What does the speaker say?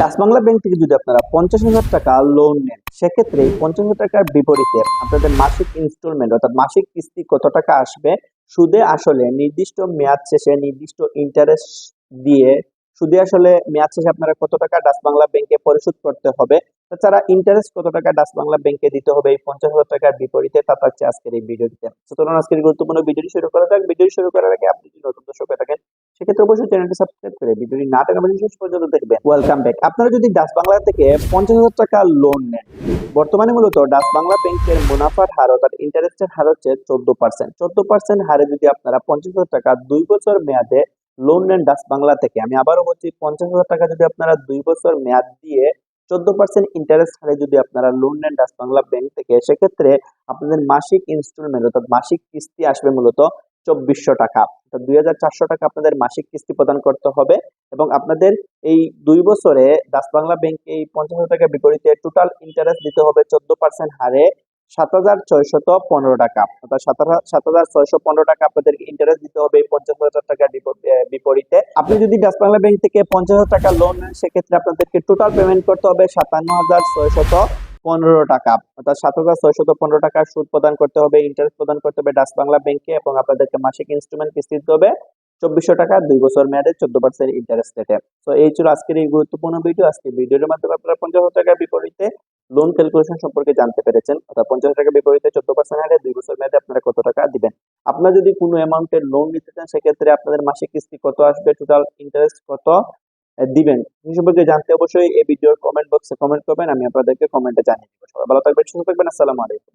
Dutch Bangla bank থেকে যদি আপনারা 50,000 টাকা লোন নেন, সেক্ষেত্রে এই 50,000 টাকার বিপরীতে আপনাদের মাসিক ইনস্টলমেন্ট অর্থাৎ মাসিক কিস্তি কত টাকা আসবে, সুদে আসলে নির্দিষ্ট মেয়াদ শেষে নির্দিষ্ট ইন্টারেস্ট দিয়ে সুদে আসলে মেয়াদ শেষে আপনারা কত টাকা ডাচ বাংলা ব্যাংকে পরিশোধ করতে হবে, তাছাড়া ইন্টারেস্ট কত টাকা ডাচ বাংলা ব্যাংকে দিতে হবে এই 50,000 টাকার বিপরীতে, তা থাকছে আজকের এই ভিডিওটিতে। সুতরাং আজকের এই গুরুত্বপূর্ণ ভিডিওটি শুরু করা যাক। ভিডিও শুরু করার আগে আপনি যদি নতুন দর্শক হয়ে থাকেন, সেক্ষেত্রে অবশ্যই চ্যানেলটি সাবস্ক্রাইব করে ভিডিওটি না টেনে শেষ পর্যন্ত দেখবেন। Welcome back. আপনারা যদি ডাচ বাংলা থেকে 50,000 টাকা লোন নেন, বর্তমানে মূলত ডাচ বাংলা ব্যাংকের মুনাফার হার অর্থাৎ ইন্টারেস্টের হার হচ্ছে 14%। 14% হারে যদি আপনারা 50,000 টাকা 2 বছর মেয়াদে লোন নেন ডাচ বাংলা থেকে, আমি আবারও বলছি 50,000 টাকা যদি আপনারা 2 বছর মেয়াদ দিয়ে 14% ইন্টারেস্ট হারে যদি আপনারা লোন নেন ডাচ বাংলা ব্যাংক থেকে, সেক্ষেত্রে আপনাদের মাসিক ইনস্টলমেন্ট অর্থাৎ মাসিক কিস্তি আসবে মূলত 2400 টাকা, অর্থাৎ 2400 টাকা আপনাদের মাসিক কিস্তি প্রদান করতে হবে। এবং আপনাদের এই 2 বছরে ডাচ বাংলা ব্যাংকে এই 50,000 টাকার বিপরীতে টোটাল ইন্টারেস্ট দিতে হবে 14% হারে 7,615 টাকা, অর্থাৎ 7,615 টাকা আপনাদের ইন্টারেস্ট দিতে হবে এই 50,000 টাকার বিপরীতে। আপনি যদি ডাচ বাংলা ব্যাংক থেকে 50,000 টাকা লোন নেন, সেক্ষেত্রে আপনাদেরকে টোটাল পেমেন্ট করতে হবে 57,615 টাকা, অর্থাৎ 7,615 টাকা সুদ প্রদান করতে হবে, ইন্টারেস্ট প্রদান করতে হবে ডাচ বাংলা ব্যাংকে, এবং আপনাদেরকে মাসিক ইনস্টলমেন্ট কিস্তি দিতে হবে 2400 টাকা 2 বছর মেয়াদে 14% ইন্টারেস্ট রেটে। তো এই ছিল আজকের এই গুরুত্বপূর্ণ ভিডিও। আজকে ভিডিওর মাধ্যমে আপনারা 50,000 টাকার বিপরীতে লোন ক্যালকুলেশন সম্পর্কে জানতে পেরেছেন, অর্থাৎ 50,000 টাকার বিপরীতে 14% হারে 2 বছর মেয়াদে আপনারা কত টাকা দিবেন। আপনারা যদি কোনো অ্যামাউন্টের লোন নিতে চান, সেক্ষেত্রে আপনাদের মাসিক কিস্তি কত আসবে, টোটাল ইন্টারেস্ট কত দিবেন, এই সম্পর্কে জানতে অবশ্যই এই ভিডিওর কমেন্ট বক্সে কমেন্ট করবেন, আমি আপনাদেরকে কমেন্টে জানিয়ে দেবো। সবাই ভালো থাকবেন, সুস্থ থাকবেন। আসসালামু আলাইকুম।